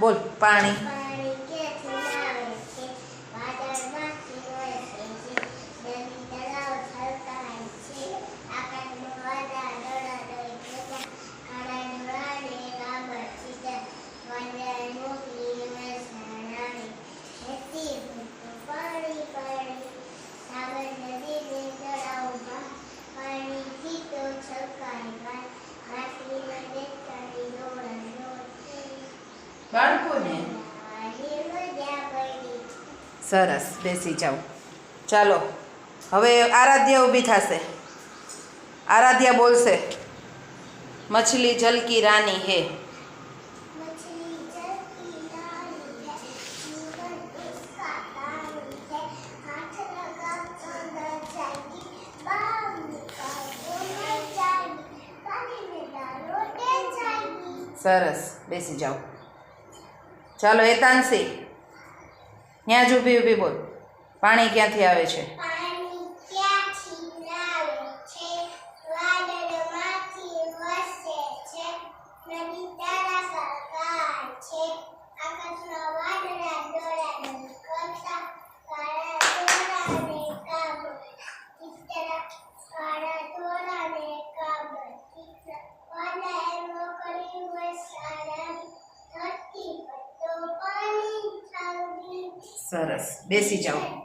બોલ પાણી બાળકોને સરસ બેસી જાઓ ચાલો હવે આરાધ્યા ઊભી થશે આરાધ્યા બોલશે મછલી જલ કી રાની હે સરસ બેસી જાઓ ચાલો હેતાંશી ત્યાં જ ઊભી ઊભી બોલ પાણી ક્યાંથી આવે છે સરસ બેસી જાઓ